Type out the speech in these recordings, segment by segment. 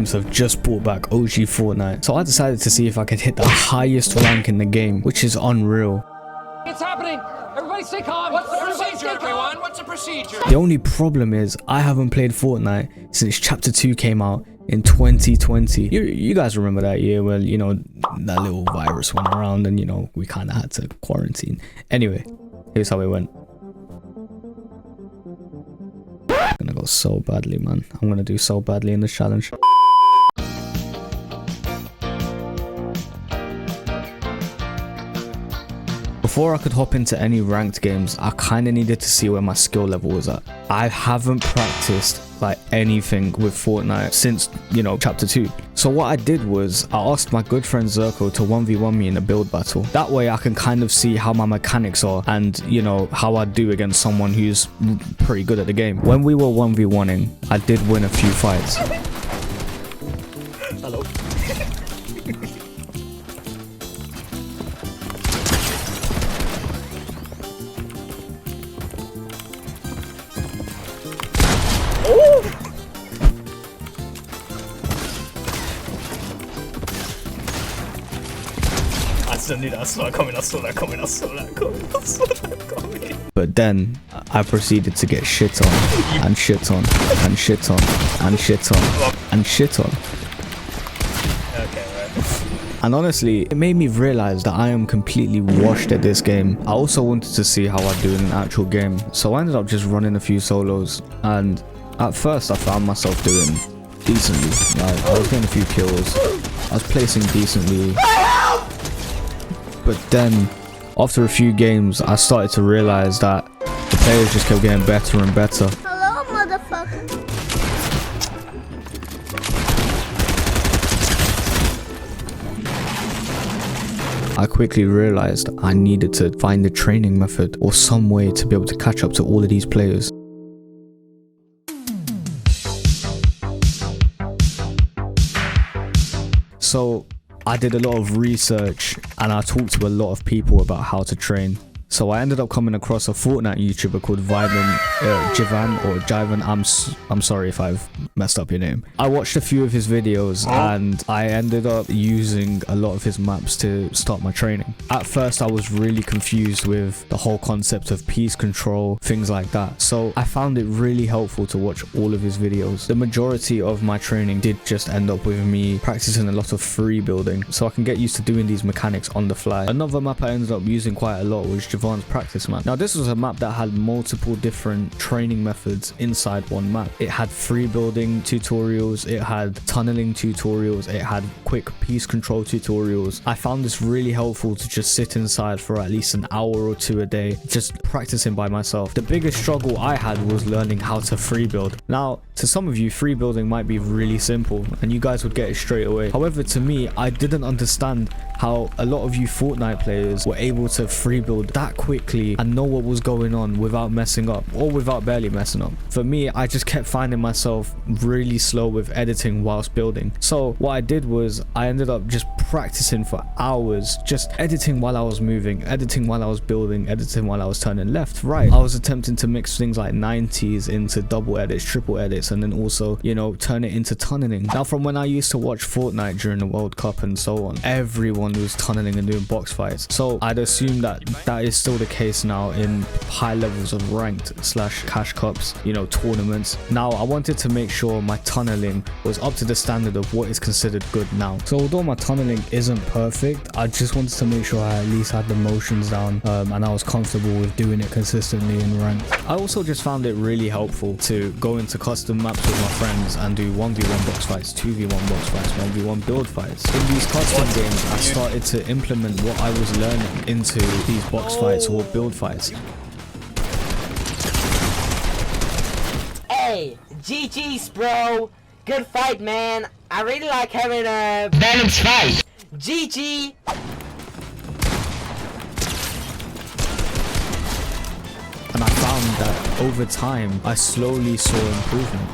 Games have just brought back OG Fortnite, so I decided to see if I could hit the highest rank in the game, which is unreal. It's happening! Everybody stay calm! What's the procedure, everyone? What's the procedure? The only problem is I haven't played Fortnite since Chapter 2 came out in 2020. You guys remember that year where, you know, that little virus went around and, you know, we kind of had to quarantine. Anyway, here's how it went. I'm gonna go so badly, man. I'm gonna do so badly in this challenge. Before I could hop into any ranked games, I kind of needed to see where my skill level was at. I haven't practiced like anything with Fortnite since, you know, Chapter 2. So what I did was I asked my good friend Zerko to 1v1 me in a build battle. That way I can kind of see how my mechanics are and, you know, how I do against someone who's pretty good at the game. When we were 1v1ing, I did win a few fights. Hello. I saw that coming. But then I proceeded to get shit on and shit on and shit on and shit on and shit on. Okay, right. And honestly, it made me realize that I am completely washed at this game. I also wanted to see how I do in an actual game, so I ended up just running a few solos, and at first I found myself doing decently. Like, I was getting a few kills, I was placing decently. But then, after a few games, I started to realize that the players just kept getting better and better. Hello, motherfucker. I quickly realized I needed to find a training method or some way to be able to catch up to all of these players. So I did a lot of research and I talked to a lot of people about how to train. So I ended up coming across a Fortnite YouTuber called Jivan. I'm sorry if I've messed up your name. I watched a few of his videos and I ended up using a lot of his maps to start my training. At first I was really confused with the whole concept of piece control, things like that. So I found it really helpful to watch all of his videos. The majority of my training did just end up with me practicing a lot of free building, so I can get used to doing these mechanics on the fly. Another map I ended up using quite a lot was Javon's practice map. Now this was a map that had multiple different training methods inside one map. It had free building tutorials, it had tunneling tutorials, it had quick piece control tutorials. I found this really helpful to just sit inside for at least an hour or two a day, just practicing by myself. The biggest struggle I had was learning how to free build. Now to some of you, free building might be really simple and you guys would get it straight away. However, to me, I didn't understand how a lot of you Fortnite players were able to free build that quickly and know what was going on without messing up or without barely messing up. For me, I just kept finding myself really slow with editing whilst building. So what I did was I ended up just practicing for hours, just editing while I was moving, editing while I was building, editing while I was turning left, right. I was attempting to mix things like 90s into double edits, triple edits, and then also, you know, turn it into tunneling. Now from when I used to watch Fortnite during the World Cup and so on, everyone was tunneling and doing box fights. So I'd assume that that is still the case now in high levels of ranked / cash cups, you know, tournaments. Now I wanted to make sure my tunneling was up to the standard of what is considered good now. So although my tunneling isn't perfect, I just wanted to make sure I at least had the motions down and I was comfortable with doing it consistently in ranked. I also just found it really helpful to go into custom maps with my friends and do 1v1 box fights, 2v1 box fights, 1v1 build fights. In these custom games, I started to implement what I was learning into these box fights or build fights. Hey, GG's bro. Good fight, man. I really like having a balanced fight. GG. And I found that over time, I slowly saw improvement.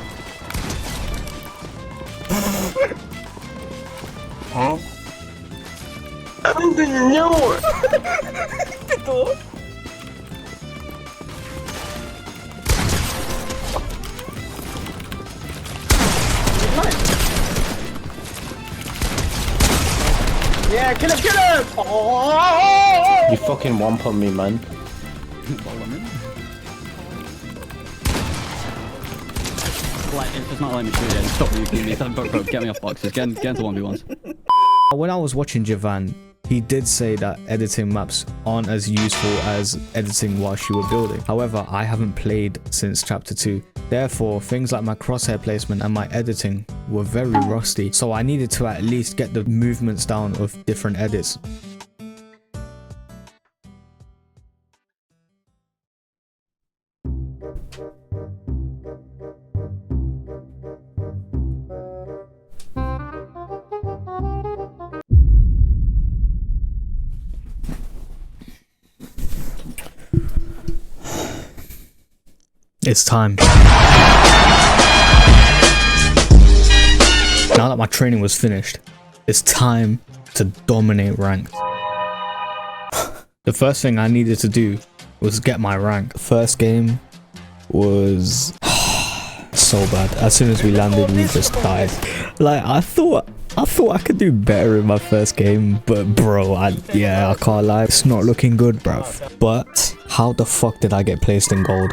Huh? I don't think you know it. Yeah, kill him, kill him! Oh! You fucking wump on me, man. Like, it's just not letting me shoot it. Stop reviewing me. Bro, get me off boxes. Get into 1v1s. When I was watching Javan, he did say that editing maps aren't as useful as editing whilst you were building. However, I haven't played since chapter 2. Therefore, things like my crosshair placement and my editing were very rusty. So I needed to at least get the movements down of different edits. It's time. Now that my training was finished, it's time to dominate ranked. The first thing I needed to do was get my rank. First game was so bad. As soon as we landed, we just died. Like, I thought I could do better in my first game, but bro, I can't lie, it's not looking good, bruv. But how the fuck did I get placed in gold?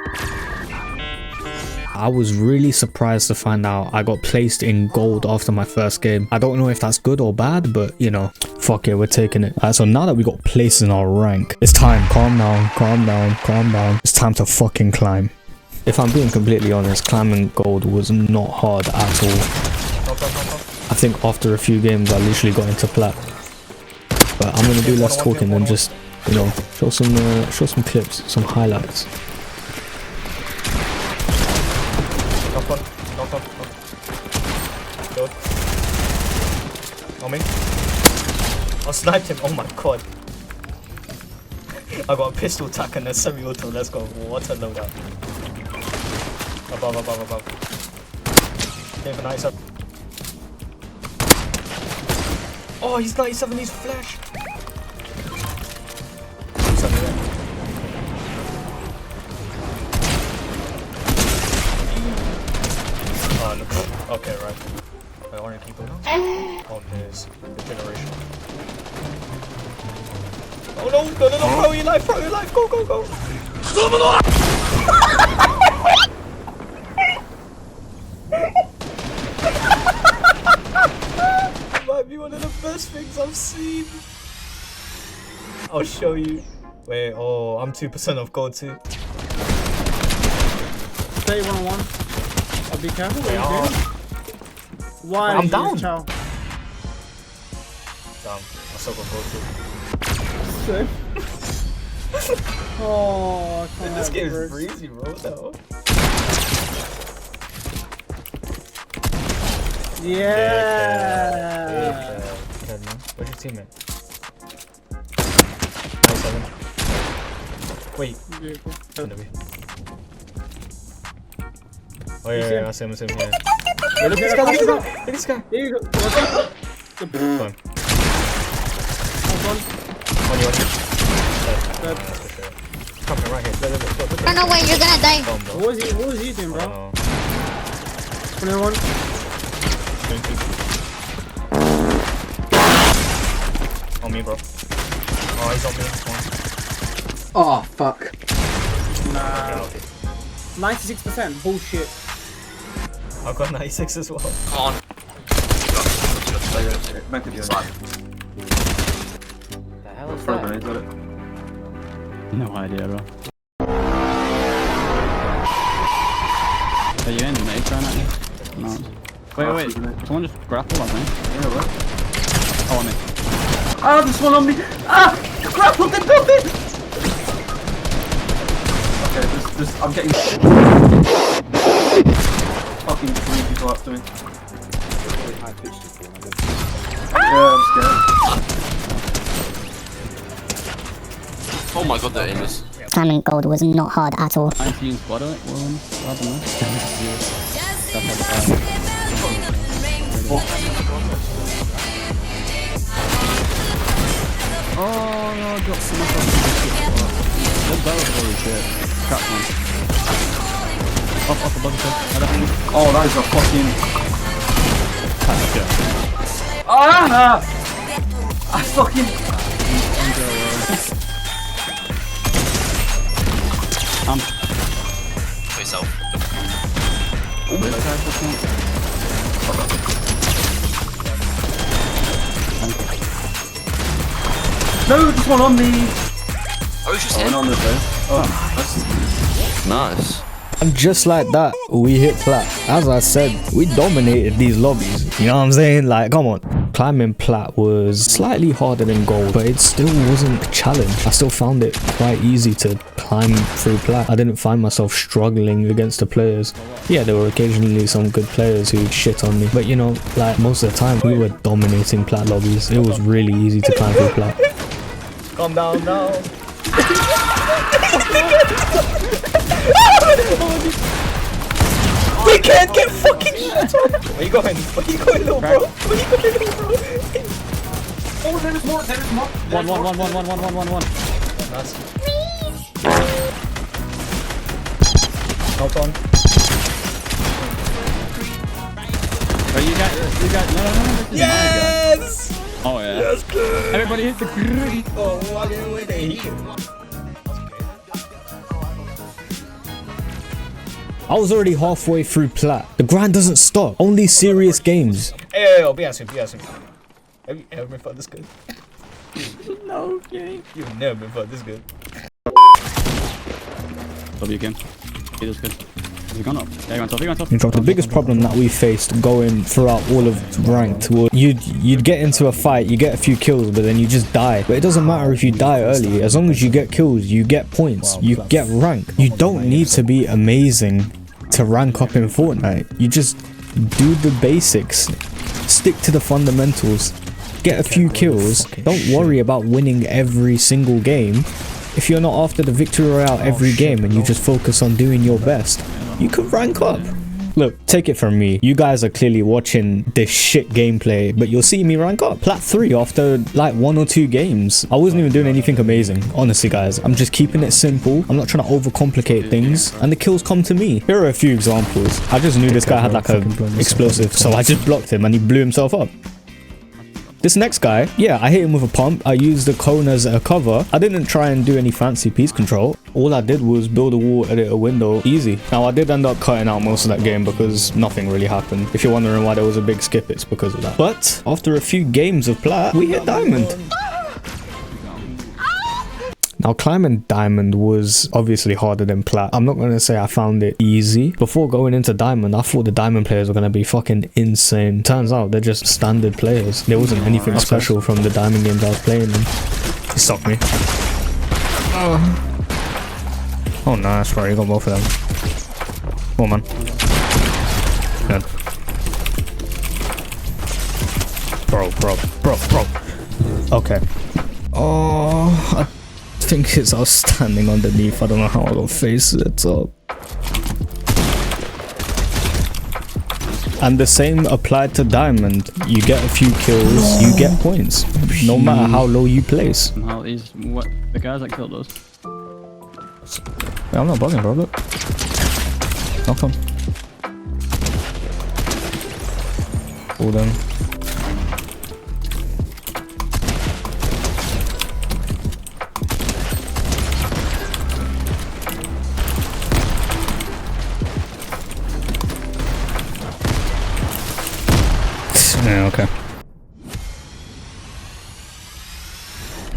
I was really surprised to find out I got placed in gold after my first game. I don't know if that's good or bad, but you know, fuck it, we're taking it. So now that we got placed in our rank, it's time. Calm down, calm down, calm down. It's time to fucking climb. If I'm being completely honest, climbing gold was not hard at all. I think after a few games, I literally got into plat. But I'm gonna do less talking and just, you know, show some clips, some highlights. Knock. Good. Coming. I sniped him. Oh my god. I got a pistol tack and a semi-auto. Let's go. What a loadout. Above. Give a 97. Oh, he's 97. He's flash. Okay, right. I want to keep it on his generation. Oh no, pro your life, go! Might be one of the best things I've seen. I'll show you. Wait, oh, I'm 2% of gold too. Stay 1-on-1. I'll be careful. Wait, why? I'm down. Chow? Damn, I still got gold too. Oh, I can't. This game is breezy, bro. No. Yeah. Where's your teammate? 97. Wait. Oh yeah, I see him, yeah. Wait, look at this guy, Here you go. Go on. On you. Come right here. Look. I don't know when you're gonna die. What was he doing, bro? 21. 20. On me, bro. Oh, he's on me. Oh, fuck. Nah. 96%. Bullshit. I've got 96 as well. Come on. The hell is that? No idea, bro. Are you in, mate? Trying at me? No. Wait. Someone just grappled on me. Yeah, bro. Oh, on me. Ah, there's one on me! Ah! Grappled the nothing! Okay, I'm getting fucking 3 people after me. Yeah, I'm scared. Oh my god, that aim is. Climbing gold was not hard at all. 19 squad it. What happened Oh no, I got so much that was really shit. Crap, man. Off above the Oh, that is a fucking... Ah! fucking. Yourself. No, this one on me. I was just On this way. nice. And just like that, we hit plat. As I said, we dominated these lobbies. You know what I'm saying? Like, come on. Climbing plat was slightly harder than gold, but it still wasn't a challenge. I still found it quite easy to climb through plat. I didn't find myself struggling against the players. Yeah, there were occasionally some good players who shit on me, but you know, like most of the time, we were dominating plat lobbies. It was really easy to climb through plat. Calm down now. We can't get fucking shit on. Where you going? Where you going, little bro? Where you going, little bro? Oh, there is more. There is more. One. Nice. Knocked on. Oh, you got, no, this is Yes! my gun. Oh, yeah. That's good. Everybody hit the green. Oh, why didn't we they here? I was already halfway through plat. The grind doesn't stop. Only serious games. Hey, yo, be answering. Have you ever been felt this good? No, kidding. You've never been felt this good. Top you can. He does good. Has he gone up? Yeah, he went top. The biggest problem that we faced going throughout all of ranked was you'd get into a fight, you get a few kills, but then you just die. But it doesn't matter if you die early. As long as you get kills, you get points, you get rank. You don't need to be amazing to rank up in Fortnite. You just do the basics, stick to the fundamentals, get a few kills. Don't worry about winning every single game. If you're not after the victory royale every game and you just focus on doing your best, you can rank up. Look, take it from me. You guys are clearly watching this shit gameplay, but you'll see me rank up. Plat 3 after like 1 or 2 games. I wasn't even doing anything amazing. Honestly, guys, I'm just keeping it simple. I'm not trying to overcomplicate things, and the kills come to me. Here are a few examples. I just knew this guy had like a explosive, so I just blocked him and he blew himself up. This next guy, yeah, I hit him with a pump. I used the cone as a cover. I didn't try and do any fancy piece control. All I did was build a wall, edit a window, easy. Now, I did end up cutting out most of that game because nothing really happened. If you're wondering why there was a big skip, it's because of that. But after a few games of plat, we hit diamond. Now, climbing diamond was obviously harder than plat. I'm not going to say I found it easy. Before going into diamond, I thought the diamond players were going to be fucking insane. Turns out they're just standard players. There wasn't anything special from the diamond games I was playing in. He stopped me. Oh, nice, bro. You got both of them. Oh, man. Good. Bro. Okay. Oh, I think it's us standing underneath. I don't know how I got face it up. And the same applied to diamond. You get a few kills, you get points, no matter how low you place. How these, what, the guys that killed us. Yeah, I'm not bugging, bro. Look. Knock on. All them. Yeah, okay.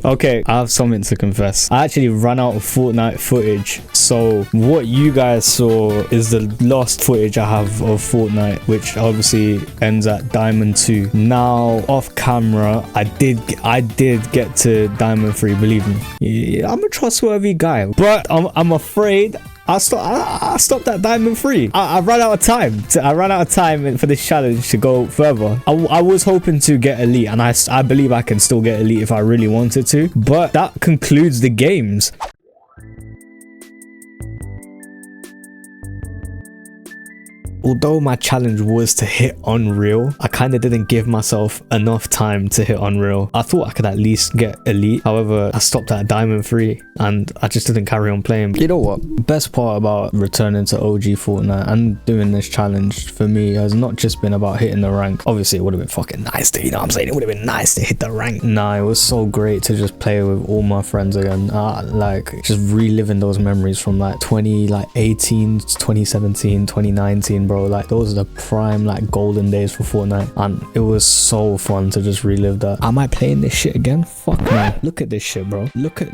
Okay, I have something to confess. I actually ran out of Fortnite footage. So what you guys saw is the last footage I have of Fortnite, which obviously ends at Diamond 2. Now, off camera, I did get to Diamond 3, believe me. Yeah, I'm a trustworthy guy. But I'm afraid I stopped at Diamond 3. I ran out of time. I ran out of time for this challenge to go further. I was hoping to get elite, and I believe I can still get elite if I really wanted to. But that concludes the games. although my challenge was to hit Unreal, I kind of didn't give myself enough time to hit Unreal. I thought I could at least get Elite. However, I stopped at Diamond 3 and I just didn't carry on playing. You know what? Best part about returning to OG Fortnite and doing this challenge for me has not just been about hitting the rank. Obviously, it would have been fucking nice to, you know what I'm saying? It would have been nice to hit the rank. Nah, it was so great to just play with all my friends again. Like, just reliving those memories from like 2018, 2017, 2019, bro. Like, those are the prime, like, golden days for Fortnite. And it was so fun to just relive that. Am I playing this shit again? Fuck no. Look at this shit, bro. Look at,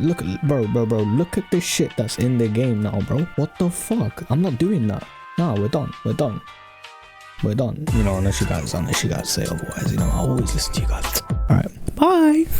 bro. Look at this shit that's in the game now, bro. What the fuck? I'm not doing that. Nah, we're done. We're done. You know, unless you guys say otherwise, you know, I always listen to you guys. All right, bye.